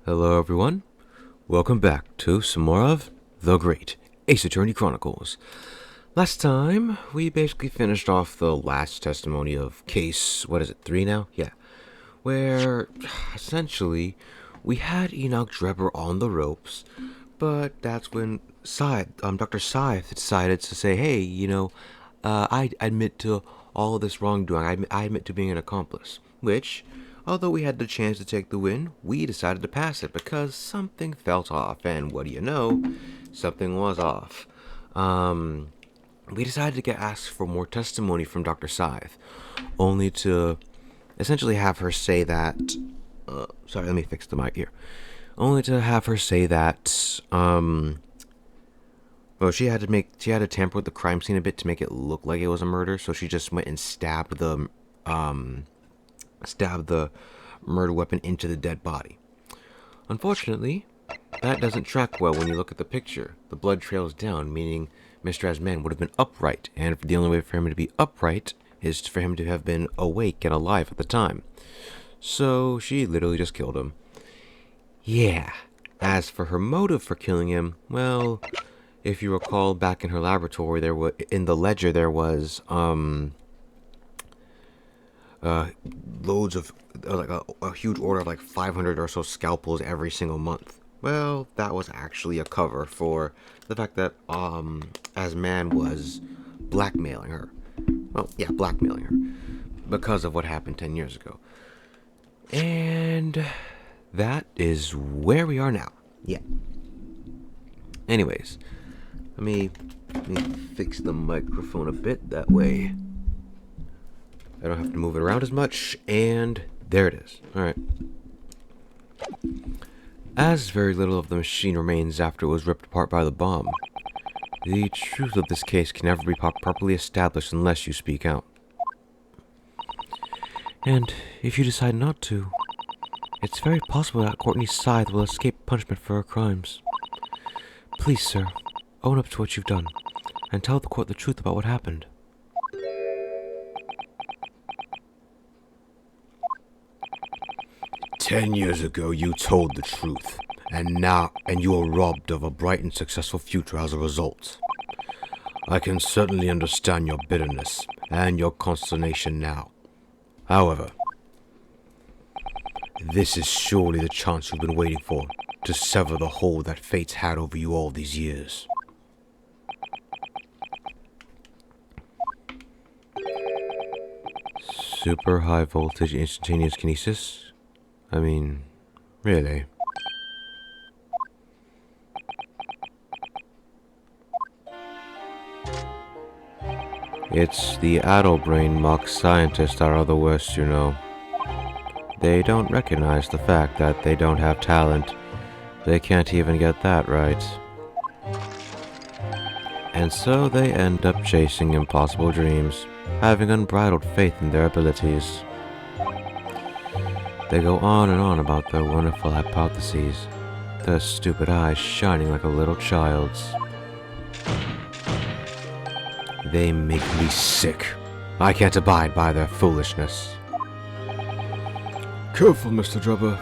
Hello everyone, welcome back to some more of The Great Ace Attorney Chronicles. Last time, we basically finished off the last testimony of case, 3 now? Yeah. Where, essentially, we had Enoch Drebber on the ropes, but that's when Dr. Scythe decided to say, hey, I admit to all of this wrongdoing. I admit to being an accomplice, which, although we had the chance to take the win, we decided to pass it because something felt off, and what do you know, something was off. We decided to get asked for more testimony from Dr. Scythe, only to essentially have her say that, sorry, let me fix the mic here, only to have her say that, well, she had to tamper with the crime scene a bit to make it look like it was a murder, so she just went and stabbed the murder weapon into the dead body. Unfortunately, that doesn't track well when you look at the picture. The blood trails down, meaning Mr. Asman would have been upright, and the only way for him to be upright is for him to have been awake and alive at the time. So she literally just killed him. Yeah. As for her motive for killing him, well, if you recall, back in her laboratory, in the ledger there was loads of a huge order of 500 or so scalpels every single month. Well, that was actually a cover for the fact that Asman was blackmailing her. Well, yeah, blackmailing her because of what happened 10 years ago. And that is where we are now. Yeah. Anyways, let me fix the microphone a bit, that way I don't have to move it around as much, and there it is. Alright. As very little of the machine remains after it was ripped apart by the bomb, the truth of this case can never be properly established unless you speak out. And if you decide not to, it's very possible that Courtney Scythe will escape punishment for her crimes. Please, sir, own up to what you've done, and tell the court the truth about what happened. 10 years ago, you told the truth, and you are robbed of a bright and successful future as a result. I can certainly understand your bitterness and your consternation now. However, this is surely the chance you've been waiting for, to sever the hold that fate's had over you all these years. Super high voltage instantaneous kinesis? I mean, really? It's the addle brain mock scientists that are the worst, you know. They don't recognize the fact that they don't have talent. They can't even get that right. And so they end up chasing impossible dreams, having unbridled faith in their abilities. They go on and on about their wonderful hypotheses, their stupid eyes shining like a little child's. They make me sick. I can't abide by their foolishness. Careful, Mr. Drebber.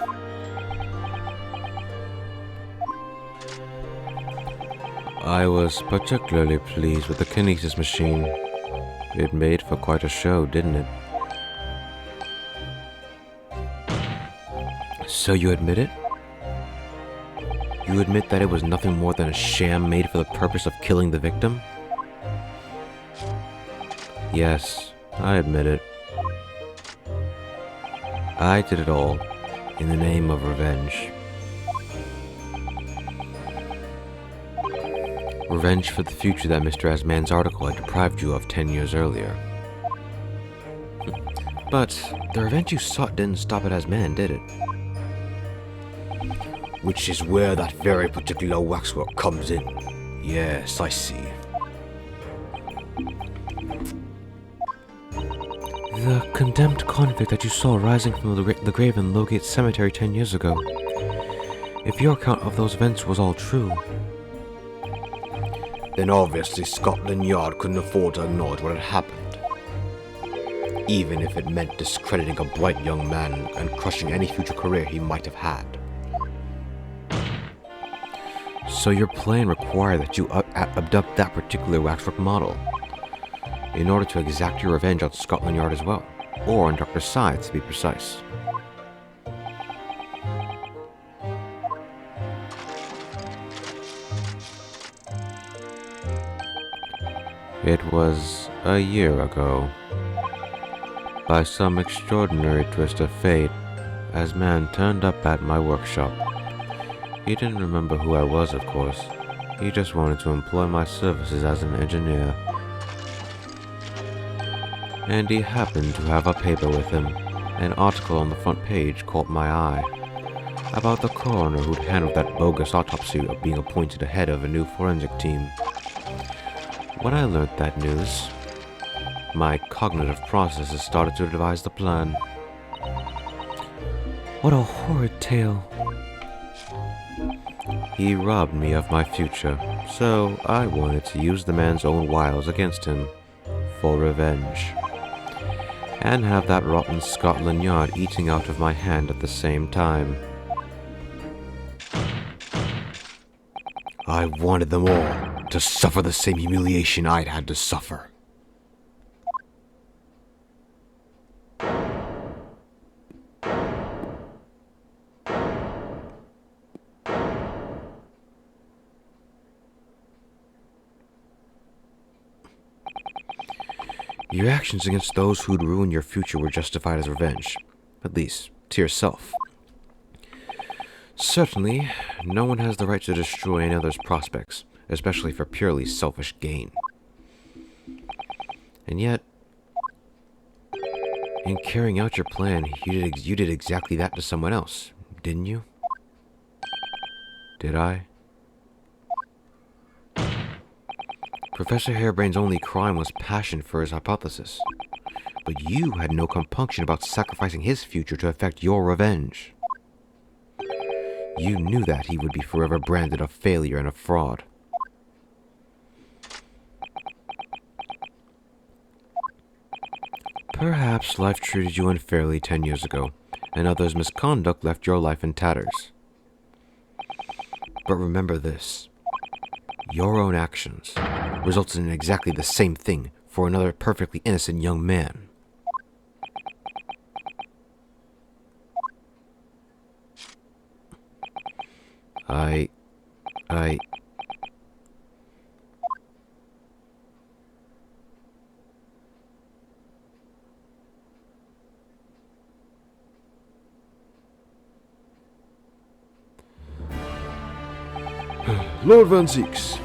I was particularly pleased with the kinesis machine. It made for quite a show, didn't it? So you admit it? You admit that it was nothing more than a sham made for the purpose of killing the victim? Yes, I admit it. I did it all in the name of revenge. Revenge for the future that Mr. Asman's article had deprived you of 10 years earlier. But the revenge you sought didn't stop at Asman, did it? Which is where that very particular waxwork comes in. Yes, I see. The condemned convict that you saw rising from the grave in Lowgate Cemetery 10 years ago. If your account of those events was all true, then obviously Scotland Yard couldn't afford to acknowledge what had happened. Even if it meant discrediting a bright young man and crushing any future career he might have had. So your plan required that you abduct that particular waxwork model in order to exact your revenge on Scotland Yard as well, or on Dr. Scythe to be precise. It was a year ago. By some extraordinary twist of fate, as man turned up at my workshop. He didn't remember who I was, of course. He just wanted to employ my services as an engineer. And he happened to have a paper with him. An article on the front page caught my eye. About the coroner who'd handled that bogus autopsy of being appointed head of a new forensic team. When I learnt that news, my cognitive processes started to devise the plan. What a horrid tale. He robbed me of my future, so I wanted to use the man's own wiles against him, for revenge. And have that rotten Scotland Yard eating out of my hand at the same time. I wanted them all to suffer the same humiliation I'd had to suffer. Your actions against those who'd ruined your future were justified as revenge, at least to yourself. Certainly, no one has the right to destroy another's prospects, especially for purely selfish gain. And yet, in carrying out your plan, you did exactly that to someone else, didn't you? Did I? Professor Harebrain's only crime was passion for his hypothesis. But you had no compunction about sacrificing his future to effect your revenge. You knew that he would be forever branded a failure and a fraud. Perhaps life treated you unfairly 10 years ago, and others' misconduct left your life in tatters. But remember this. Your own actions resulted in exactly the same thing for another perfectly innocent young man. I... Lord Van Zeeks,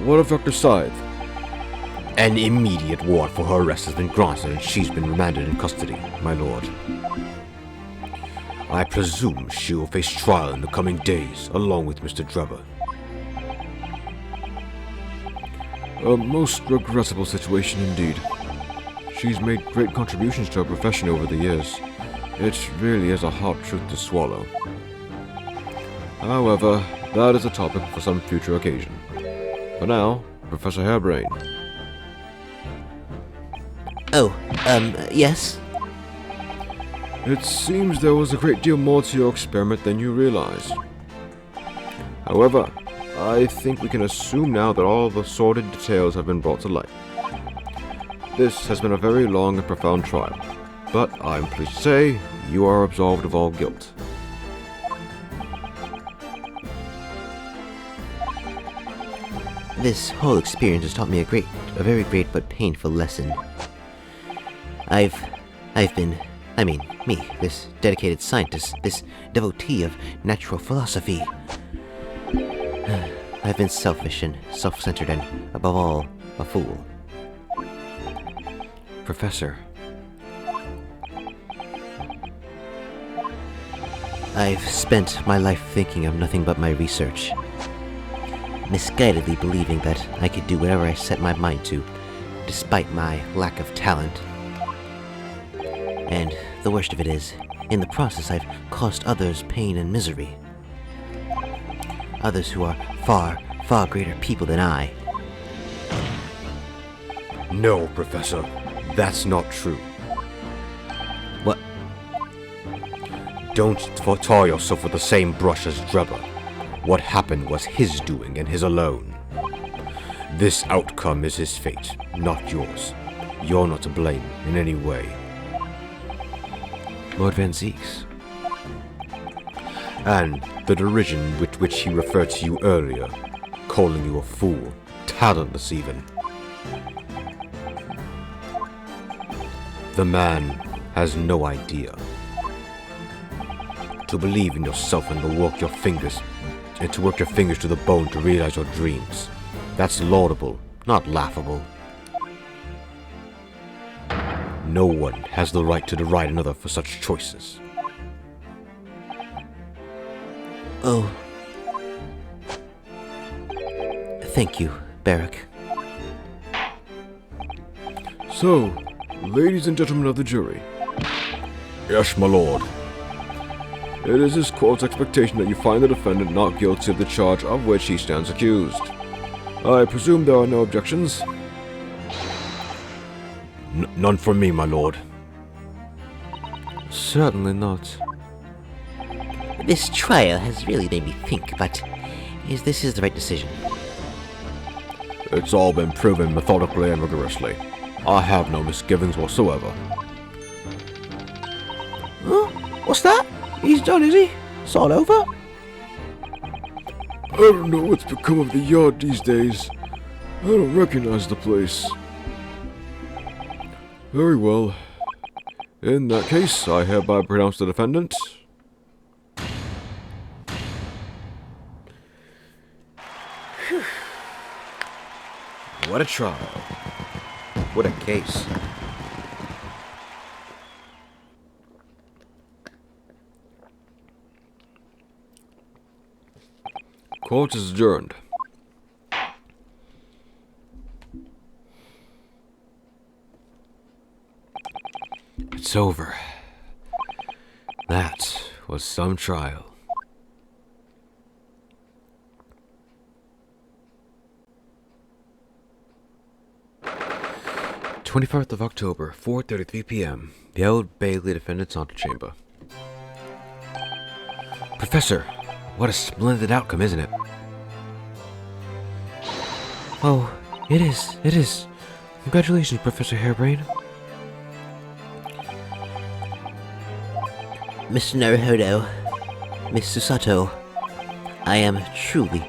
what of Dr. Scythe? An immediate warrant for her arrest has been granted and she's been remanded in custody, my lord. I presume she will face trial in the coming days, along with Mr. Drebber. A most regrettable situation indeed. She's made great contributions to her profession over the years. It really is a hard truth to swallow. However, that is a topic for some future occasion. For now, Professor Harebrain. Oh, yes? It seems there was a great deal more to your experiment than you realized. However, I think we can assume now that all the sordid details have been brought to light. This has been a very long and profound trial, but I'm pleased to say you are absolved of all guilt. This whole experience has taught me a very great but painful lesson. This dedicated scientist, this devotee of natural philosophy. I've been selfish and self-centered and, above all, a fool. Professor. I've spent my life thinking of nothing but my research. Misguidedly believing that I could do whatever I set my mind to, despite my lack of talent. And the worst of it is, in the process I've caused others pain and misery. Others who are far, far greater people than I. No, Professor, that's not true. What? Don't tar yourself with the same brush as Drebber. What happened was his doing and his alone. This outcome is his fate, not yours. You're not to blame in any way. Lord Van Zeeks. And the derision with which he referred to you earlier, calling you a fool, talentless even. The man has no idea. To believe in yourself and to work your fingers to the bone to realize your dreams. That's laudable, not laughable. No one has the right to deride another for such choices. Oh. Thank you, Barrack. So, ladies and gentlemen of the jury. Yes, my lord. It is this court's expectation that you find the defendant not guilty of the charge of which he stands accused. I presume there are no objections? None from me, my lord. Certainly not. This trial has really made me think, but this is the right decision? It's all been proven methodically and rigorously. I have no misgivings whatsoever. Huh? What's that? He's done, is he? It's all over? I don't know what's become of the yard these days. I don't recognize the place. Very well. In that case, I hereby pronounce the defendant. What a trial. What a case. Court is adjourned. It's over. That was some trial. "24th of October, 4:33 p.m. The Old Bailey Defendant's Antechamber. Professor, what a splendid outcome, isn't it? Oh, it is. Congratulations, Professor Harebrain. Mr. Naruhodo, Miss Susato, I am truly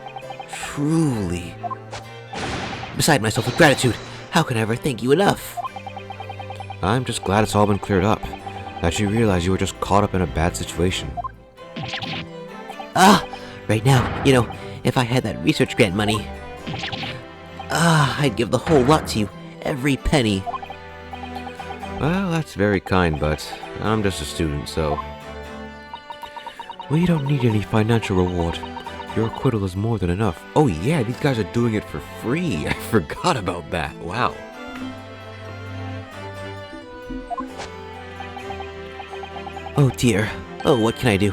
beside myself with gratitude. How can I ever thank you enough? I'm just glad it's all been cleared up. That you realize you were just caught up in a bad situation. Right now, if I had that research grant money, I'd give the whole lot to you, every penny. Well, that's very kind, but I'm just a student, so... We don't need any financial reward. Your acquittal is more than enough. Oh yeah, these guys are doing it for free. I forgot about that. Wow. Oh dear. Oh, what can I do?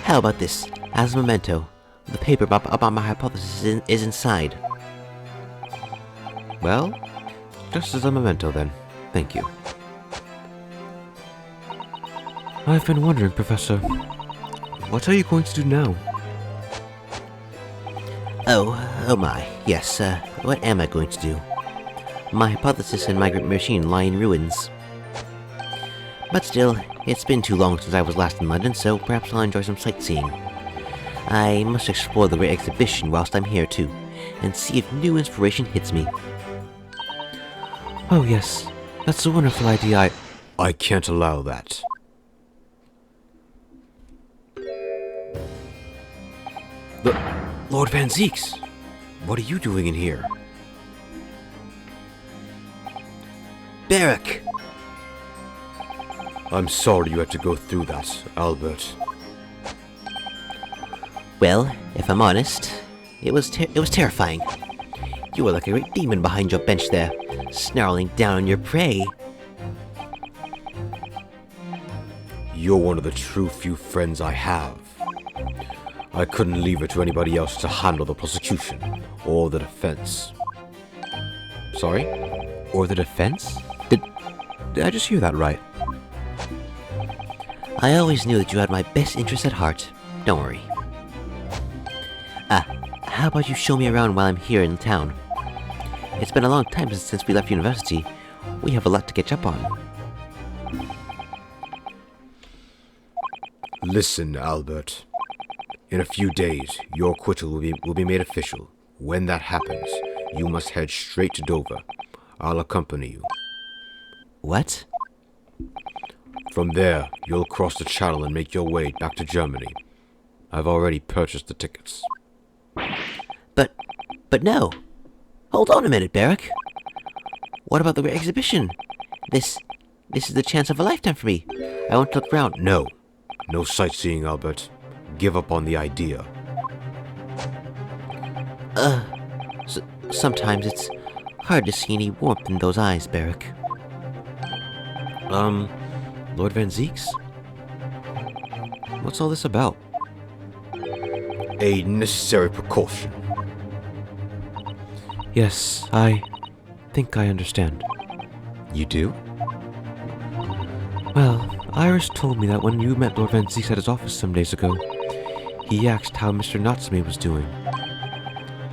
How about this? As a memento, the paper about my hypothesis is inside. Well, just as a memento then. Thank you. I've been wondering, Professor, what are you going to do now? Oh my, yes, what am I going to do? My hypothesis and my great machine lie in ruins. But still, it's been too long since I was last in London, so perhaps I'll enjoy some sightseeing. I must explore the Great Exhibition whilst I'm here too, and see if new inspiration hits me. Oh yes, that's a wonderful idea. I can't allow that. Lord Van Zeeks, what are you doing in here? Barrack! I'm sorry you had to go through that, Albert. Well, if I'm honest, it was terrifying. You were like a great demon behind your bench there, snarling down on your prey. You're one of the true few friends I have. I couldn't leave it to anybody else to handle the prosecution or the defense. Sorry? Or the defense? Did I just hear that right? I always knew that you had my best interests at heart. Don't worry. How about you show me around while I'm here in town? It's been a long time since we left university. We have a lot to catch up on. Listen, Albert. In a few days, your acquittal will be made official. When that happens, you must head straight to Dover. I'll accompany you. What? From there, you'll cross the channel and make your way back to Germany. I've already purchased the tickets. But no. Hold on a minute, Barrick. What about the exhibition? This is the chance of a lifetime for me. I want to look around. No. No sightseeing, Albert. Give up on the idea. Sometimes it's hard to see any warmth in those eyes, Barrick. Lord Van Zeeks? What's all this about? A necessary precaution. Yes, I think I understand. You do? Well, Iris told me that when you met Lord Van Zeeks at his office some days ago, he asked how Mr. Natsume was doing.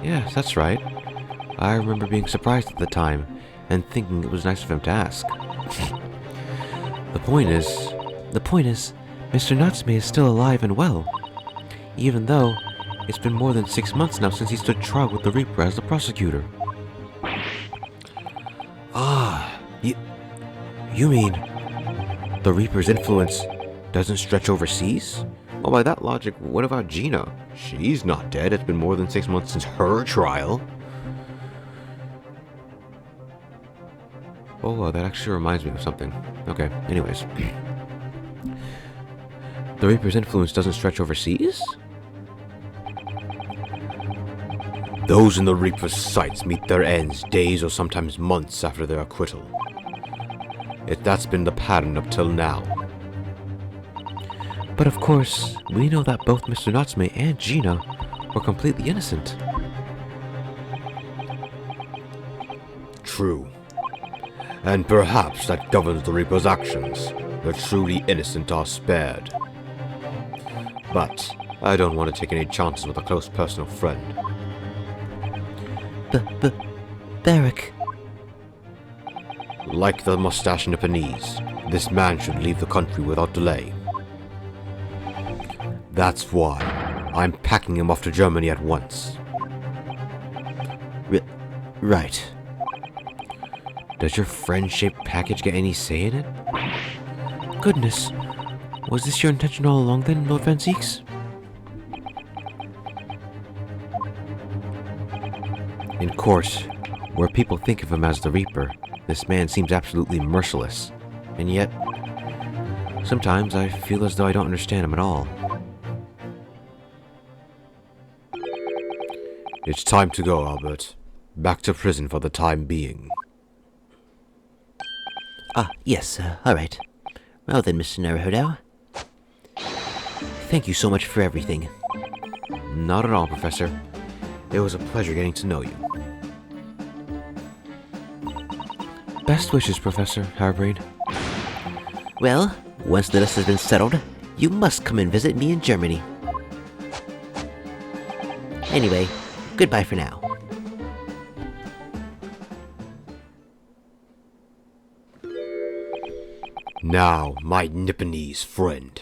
Yes, that's right. I remember being surprised at the time, and thinking it was nice of him to ask. The point is, Mr. Natsume is still alive and well, even though it's been more than 6 months now since he stood trial with the Reaper as the prosecutor. You mean the Reaper's influence doesn't stretch overseas? Well, by that logic, what about Gina? She's not dead. It's been more than 6 months since her trial. Oh, that actually reminds me of something. Okay, anyways. The Reaper's influence doesn't stretch overseas? Those in the Reaper's sights meet their ends days or sometimes months after their acquittal. That's been the pattern up till now. But of course, we know that both Mr. Natsume and Gina were completely innocent. True. And perhaps that governs the Reaper's actions. The truly innocent are spared. But I don't want to take any chances with a close personal friend. Barrick. Like the mustache Nipponese, this man should leave the country without delay. That's why I'm packing him off to Germany at once. Right. Does your friend-shaped package get any say in it? Goodness, was this your intention all along then, Lord Van Zeeks? In court, where people think of him as the Reaper, this man seems absolutely merciless. And yet, sometimes I feel as though I don't understand him at all. It's time to go, Albert. Back to prison for the time being. Yes, alright. Well then, Mr. Naruhodo. Thank you so much for everything. Not at all, Professor. It was a pleasure getting to know you. Best wishes, Professor Harebrained. Well, once the dust has been settled, you must come and visit me in Germany. Anyway, goodbye for now. Now, my Nipponese friend.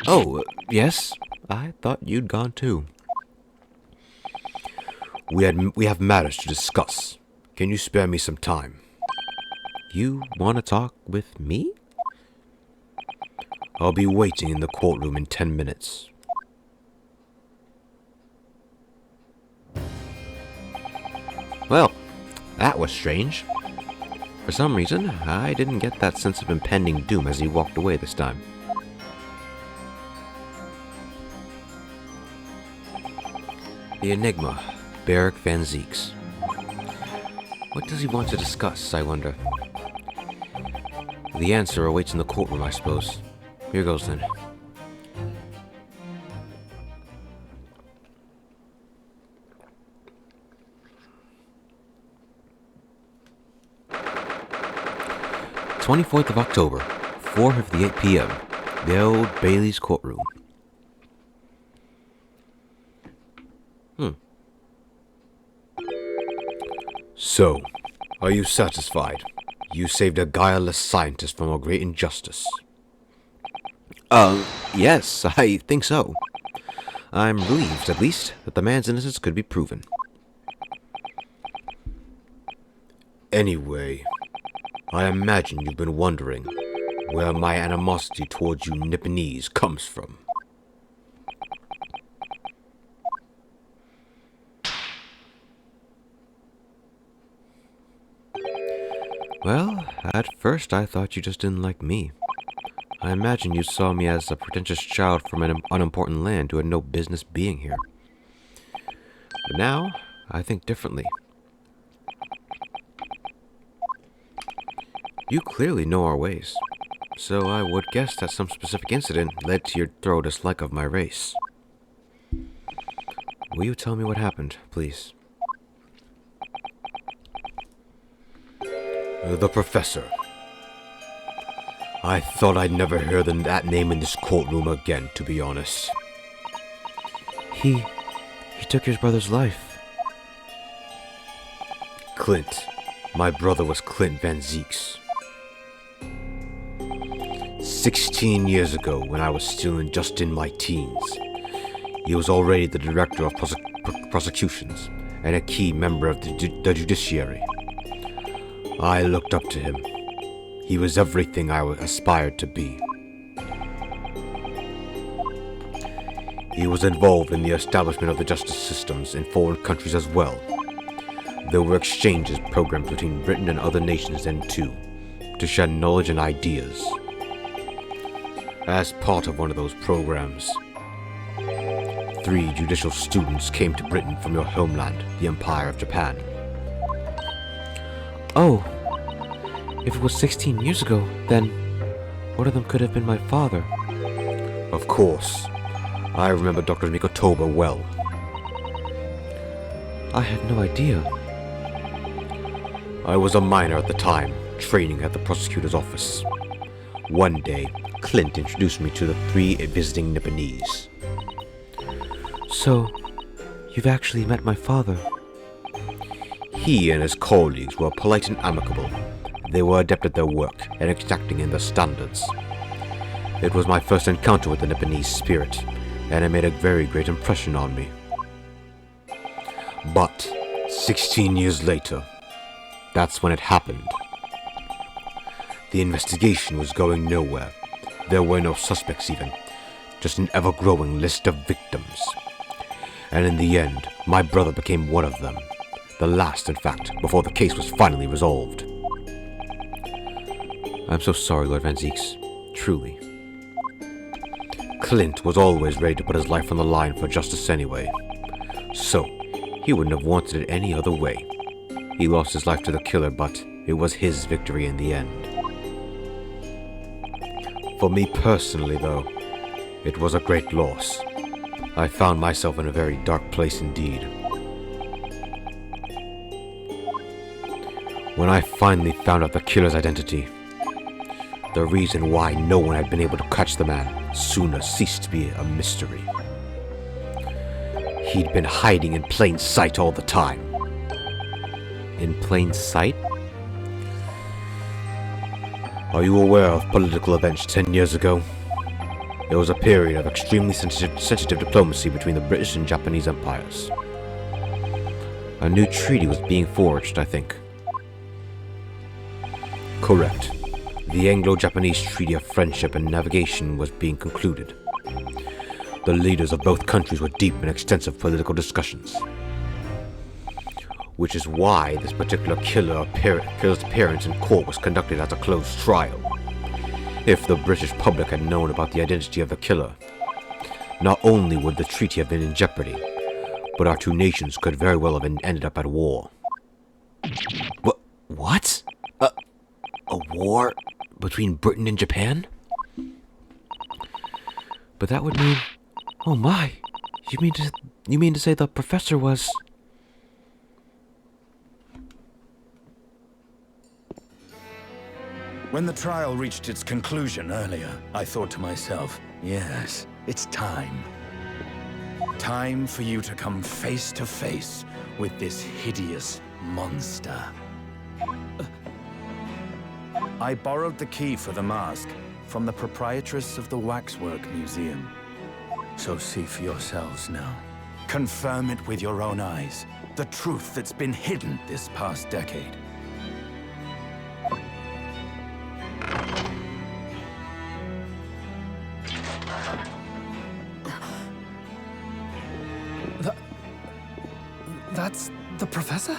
Oh, yes? I thought you'd gone too. We have matters to discuss. Can you spare me some time? You want to talk with me? I'll be waiting in the courtroom in 10 minutes. Well, that was strange. For some reason, I didn't get that sense of impending doom as he walked away this time. The enigma, Barrick Van Zeeks. What does he want to discuss, I wonder? The answer awaits in the courtroom, I suppose. Here goes then. "24th of October, 4:58 p.m. The Old Bailey's courtroom. So, are you satisfied? You saved a guileless scientist from a great injustice. Yes, I think so. I'm relieved, at least, that the man's innocence could be proven. Anyway, I imagine you've been wondering where my animosity towards you Nipponese comes from. Well, at first I thought you just didn't like me. I imagine you saw me as a pretentious child from an unimportant land who had no business being here. But now, I think differently. You clearly know our ways, so I would guess that some specific incident led to your thorough dislike of my race. Will you tell me what happened, please? The professor. I thought I'd never hear that name in this courtroom again, to be honest. He took your brother's life. Clint. My brother was Clint Van Zeeks. 16 years ago, when I was still just in my teens, he was already the director of prosecutions and a key member of the judiciary. I looked up to him. He was everything I aspired to be. He was involved in the establishment of the justice systems in foreign countries as well. There were exchanges programs between Britain and other nations then too, to share knowledge and ideas. As part of one of those programs, 3 judicial students came to Britain from your homeland, the Empire of Japan. Oh, if it was 16 years ago, then one of them could have been my father. Of course. I remember Dr. Mikotoba well. I had no idea. I was a minor at the time, training at the prosecutor's office. One day, Clint introduced me to the 3 visiting Nipponese. So, you've actually met my father? He and his colleagues were polite and amicable. They were adept at their work and exacting in their standards. It was my first encounter with the Nipponese spirit, and it made a very great impression on me. But 16 years later, that's when it happened. The investigation was going nowhere. There were no suspects even, just an ever-growing list of victims. And in the end, my brother became one of them. The last, in fact, before the case was finally resolved. I'm so sorry, Lord Van Zeeks. Truly. Clint was always ready to put his life on the line for justice anyway. So, he wouldn't have wanted it any other way. He lost his life to the killer, but it was his victory in the end. For me personally, though, it was a great loss. I found myself in a very dark place indeed. When I finally found out the killer's identity, the reason why no one had been able to catch the man sooner ceased to be a mystery. He'd been hiding in plain sight all the time. In plain sight? Are you aware of political events 10 years ago? There was a period of extremely sensitive diplomacy between the British and Japanese empires. A new treaty was being forged, I think. Correct. The Anglo-Japanese Treaty of Friendship and Navigation was being concluded. The leaders of both countries were deep in extensive political discussions. Which is why this particular killer's appearance in court was conducted as a closed trial. If the British public had known about the identity of the killer, not only would the treaty have been in jeopardy, but our 2 nations could very well have ended up at war. What? A war between Britain and Japan? But that would mean... Oh my! You mean to say the professor was... When the trial reached its conclusion earlier, I thought to myself, yes, it's time. Time for you to come face to face with this hideous, monster. I borrowed the key for the mask from the proprietress of the Waxwork Museum. So see for yourselves now. Confirm it with your own eyes. The truth that's been hidden this past decade. That's the professor?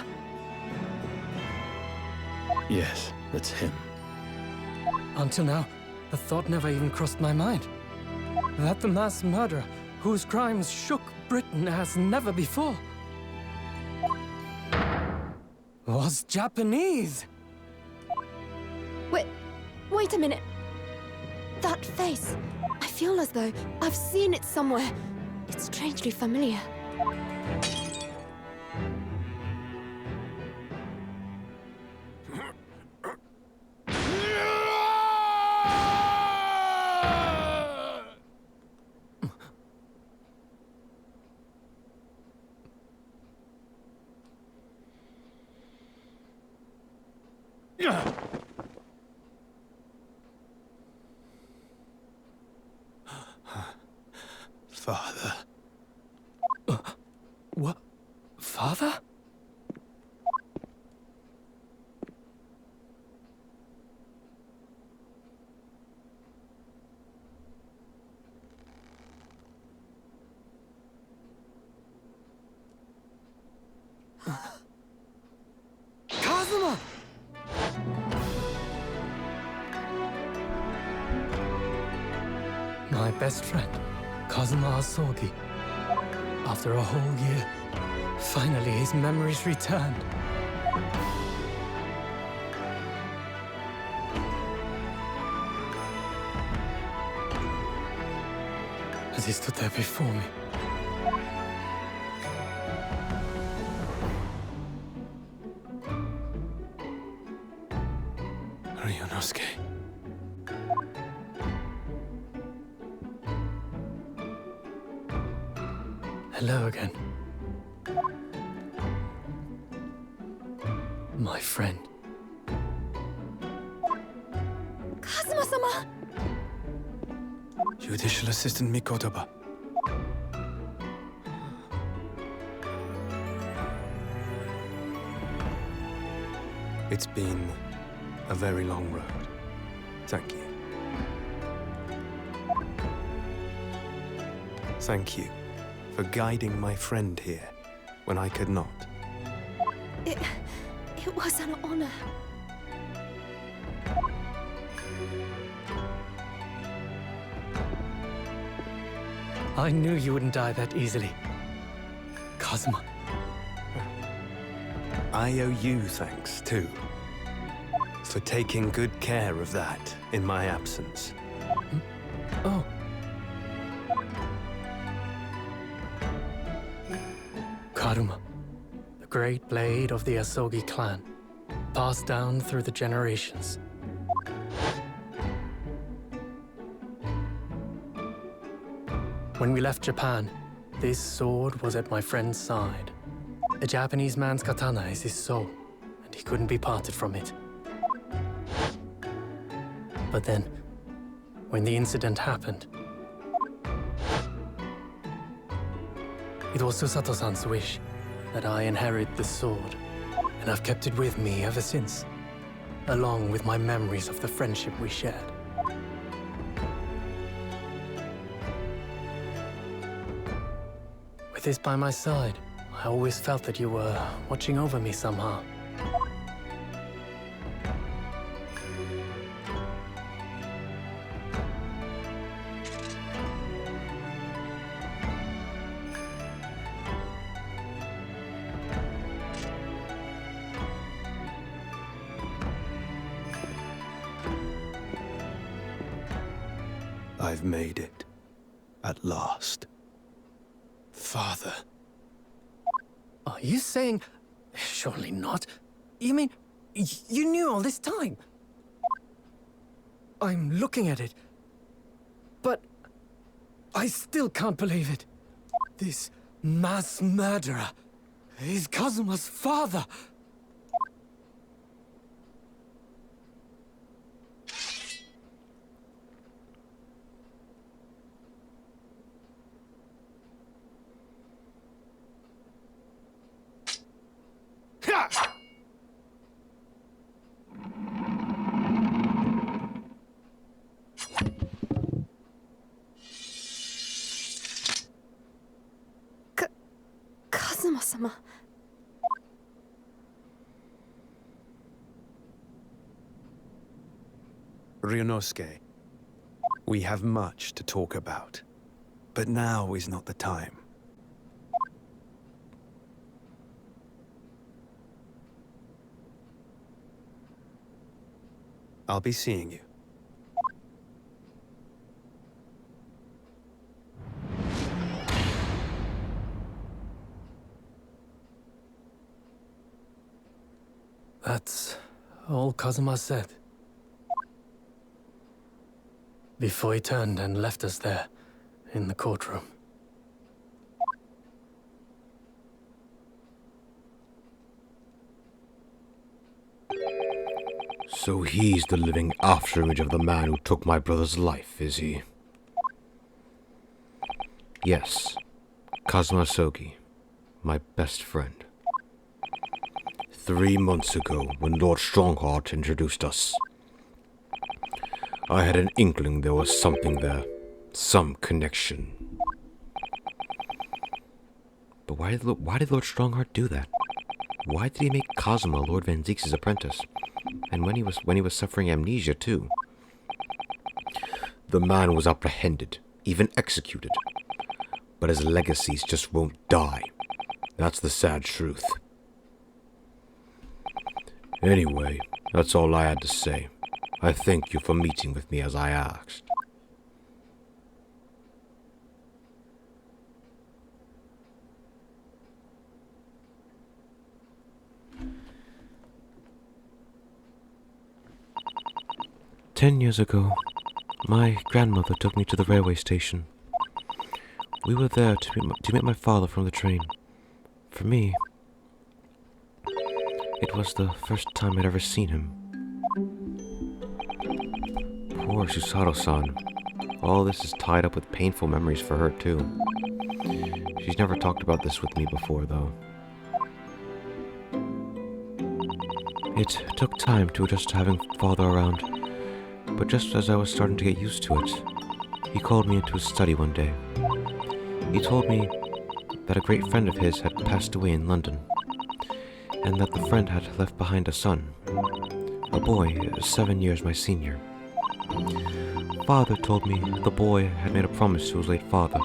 Yes, that's him. Until now, the thought never even crossed my mind. That the mass murderer, whose crimes shook Britain as never before, was Japanese. Wait a minute. That face. I feel as though I've seen it somewhere. It's strangely familiar. Father. What? Father? Kazuma! My best friend, Kazuma Asogi. After a whole year, finally his memories returned. As he stood there before me, Ryunosuke. Hello again. My friend. Kazuma-sama! Judicial Assistant Mikotoba. It's been a very long road. Thank you. Thank you for guiding my friend here when I could not. It was an honor. I knew you wouldn't die that easily. Kazuma. I owe you thanks, too. For taking good care of that in my absence. Oh. Karuma, the great blade of the Asogi clan, passed down through the generations. When we left Japan, this sword was at my friend's side. A Japanese man's katana is his soul, and he couldn't be parted from it. But then, when the incident happened, it was Susato-san's wish that I inherit the sword, and I've kept it with me ever since, along with my memories of the friendship we shared. With this by my side, I always felt that you were watching over me somehow. I've made it. At last. Father. Are you saying... Surely not. You mean... You knew all this time? I'm looking at it. But... I still can't believe it. This mass murderer is Kazuma's father. Kazuma-sama. Ryunosuke, we have much to talk about, but now is not the time. I'll be seeing you. That's all Kazuma said. Before he turned and left us there, in the courtroom. So he's the living afterimage of the man who took my brother's life, is he? Yes, Kazuma Sogi, my best friend. 3 months ago, when Lord Strongheart introduced us, I had an inkling there was something there. Some connection. But why did Lord Strongheart do that? Why did he make Kazuma Lord Van Zeke's apprentice? And when he was suffering amnesia too. The man was apprehended, even executed. But his legacies just won't die. That's the sad truth. Anyway, that's all I had to say. I thank you for meeting with me as I asked. "10 years ago, my grandmother took me to the railway station. We were there to meet my father from the train. For me, it was the first time I'd ever seen him. Poor Susato-san. All this is tied up with painful memories for her, too. She's never talked about this with me before, though. It took time to adjust to having father around, but just as I was starting to get used to it, he called me into his study one day. He told me that a great friend of his had passed away in London, and that the friend had left behind a son, a boy 7 years my senior. Father told me the boy had made a promise to his late father,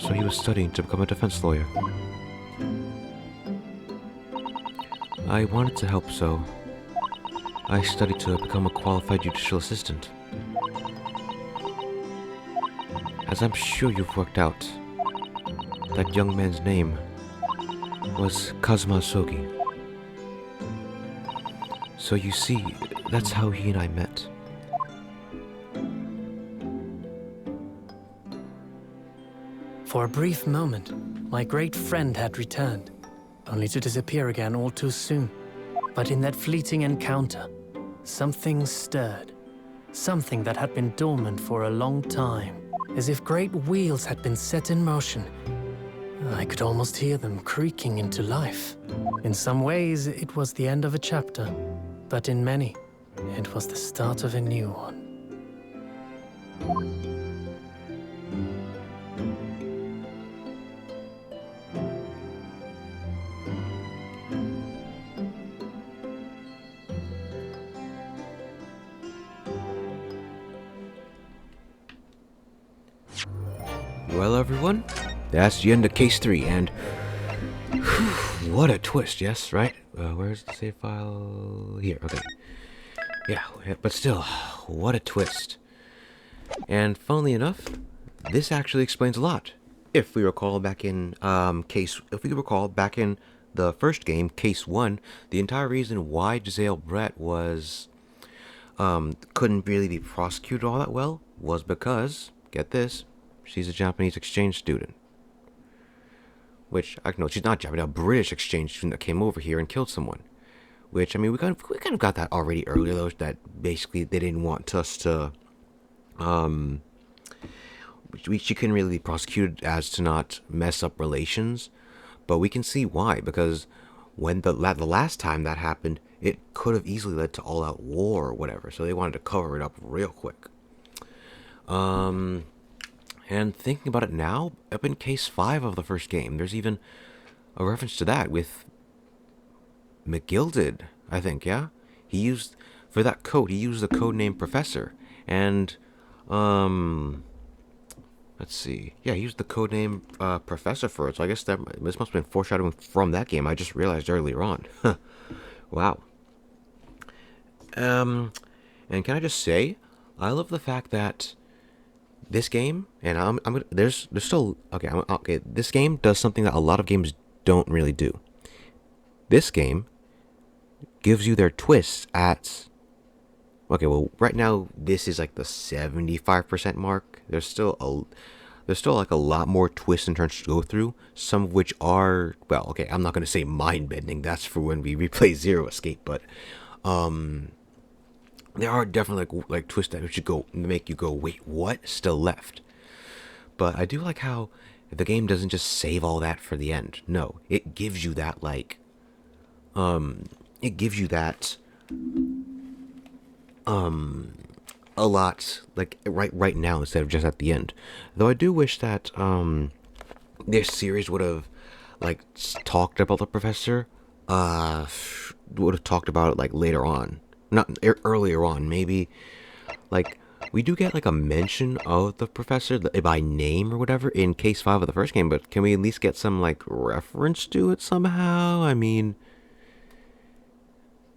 so he was studying to become a defense lawyer. I wanted to help, so I studied to become a qualified judicial assistant. As I'm sure you've worked out, that young man's name was Kazuma Sogi. So you see, that's how he and I met. For a brief moment, my great friend had returned, only to disappear again all too soon. But in that fleeting encounter, something stirred. Something that had been dormant for a long time. As if great wheels had been set in motion. I could almost hear them creaking into life. In some ways, it was the end of a chapter. But in many, it was the start of a new one. Well, everyone, that's the end of Case 3, and what a twist, yes, right? Where's the save file? Here, okay. Yeah, but still, what a twist. And funnily enough, this actually explains a lot. If we recall back in the first game, Case 1, the entire reason why Giselle Brett was couldn't really be prosecuted all that well was because, get this, she's a Japanese exchange student. Which, no, she's not Japanese, a British exchange student that came over here and killed someone. Which, I mean, we kind of got that already earlier, though, that basically they didn't want us to, she couldn't really be prosecuted as to not mess up relations. But we can see why, because when the last time that happened, it could have easily led to all-out war or whatever, so they wanted to cover it up real quick. And thinking about it now, up in Case 5 of the first game, there's even a reference to that with McGill did, I think, yeah? He used, for that code, he used the code name Professor. And, let's see. Yeah, he used the code name Professor for it. So I guess this must have been foreshadowing from that game. I just realized earlier on. Wow. And can I just say, I love the fact that this game, and I'm gonna, there's still, okay, this game does something that a lot of games don't really do. This game gives you their twists at, okay, well, right now this is like the 75% mark. There's still like a lot more twists and turns to go through. Some of which are, well, okay, I'm not gonna say mind bending. That's for when we replay Zero Escape, but there are definitely like twists that should go make you go, wait, what? Still left. But I do like how the game doesn't just save all that for the end. No, it gives you that it gives you that a lot like right now instead of just at the end. Though I do wish that this series would have like talked about the professor, would have talked about it like later on, not earlier on. Maybe like we do get like a mention of the professor by name or whatever in case 5 of the first game, but can we at least get some like reference to it somehow? I mean,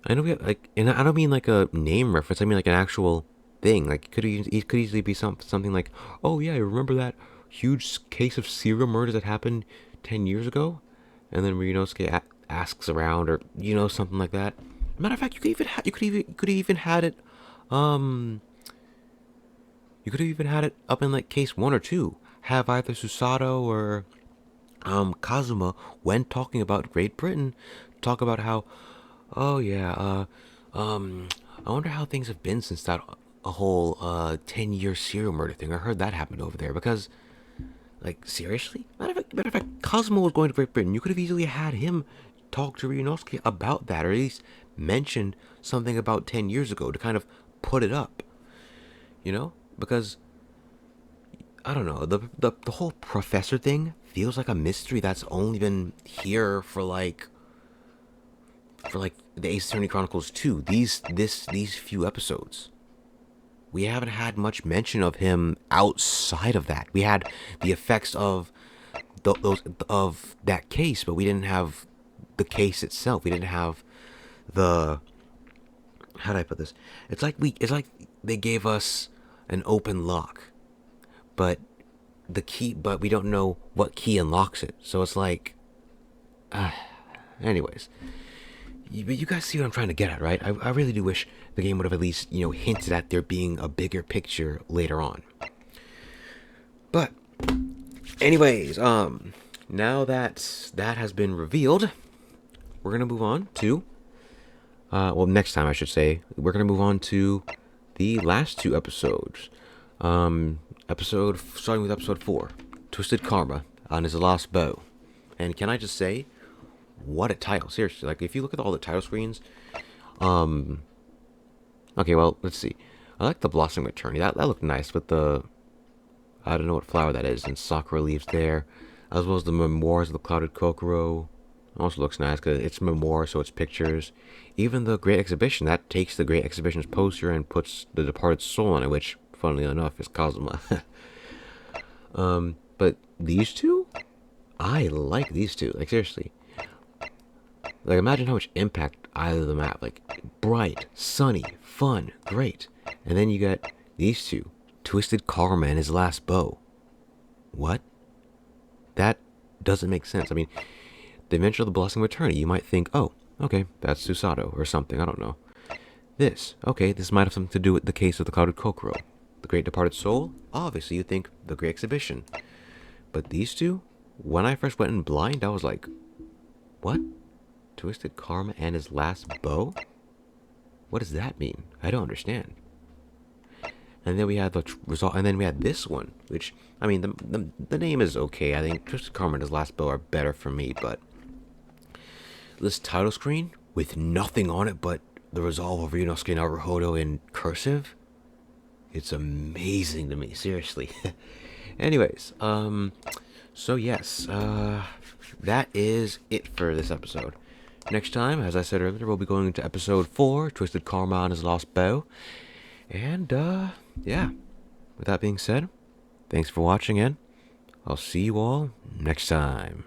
I know we have, like, and I don't mean like a name reference. I mean like an actual thing. Like it could easily be something like, oh yeah, you remember that huge case of serial murders that happened 10 years ago? And then Ryunosuke asks around, or something like that. Matter of fact, you could have even had it up in like case 1 or 2. Have either Susato or Kazuma, when talking about Great Britain, talk about how, oh yeah, I wonder how things have been since that a whole 10-year serial murder thing. I heard that happened over there. Because, like, seriously? Matter of fact, Cosmo was going to Great Britain. You could have easily had him talk to Ryunosuke about that, or at least mentioned something about 10 years ago to kind of put it up. Because I don't know, the whole professor thing feels like a mystery that's only been here for like the Ace Attorney Chronicles 2, these few episodes. We haven't had much mention of him outside of that. We had the effects of of that case, but we didn't have the case itself. We didn't have the, how do I put this? It's like they gave us an open lock, but we don't know what key unlocks it. So it's like, anyways. But you guys see what I'm trying to get at, right? I really do wish the game would have at least, hinted at there being a bigger picture later on. But, anyways, now that has been revealed, we're going to move on to, next time I should say, we're going to move on to the last 2 episodes. Starting with episode 4, Twisted Karma on his lost bow. And can I just say, what a title, seriously. Like, if you look at all the title screens, okay, well, let's see. I like the Blossoming Attorney. That looked nice with the, I don't know what flower that is, and sakura leaves there, as well as the memoirs of the Clouded Kokoro. Also looks nice because it's memoir, so it's pictures. Even the Great Exhibition, that takes the Great Exhibition's poster and puts the departed soul on it, which, funnily enough, is Kazuma. But these 2? I like these 2. Like, seriously. Like, imagine how much impact either of them have. Like, bright, sunny, fun, great. And then you got these 2. Twisted Karma and his last bow. What? That doesn't make sense. I mean, they mention the Blossoming Attorney. You might think, oh, okay, that's Susato or something. I don't know. This might have something to do with the case of the Clouded Kokoro. The Great Departed Soul? Obviously, you think the Great Exhibition. But these 2? When I first went in blind, I was like, what? Twisted Karma and his last bow? What does that mean? I don't understand. And then we had the result, and then we had this one, which, I mean, the name is okay. I think Twisted Karma and his last bow are better for me, but this title screen with nothing on it but the resolve of Ryunosuke Naruhodo in cursive, it's amazing to me, seriously. Anyways, So yes, that is it for this episode. Next time, as I said earlier, we'll be going into episode 4, Twisted Karma and His Lost Bow. And, yeah. With that being said, thanks for watching, and I'll see you all next time.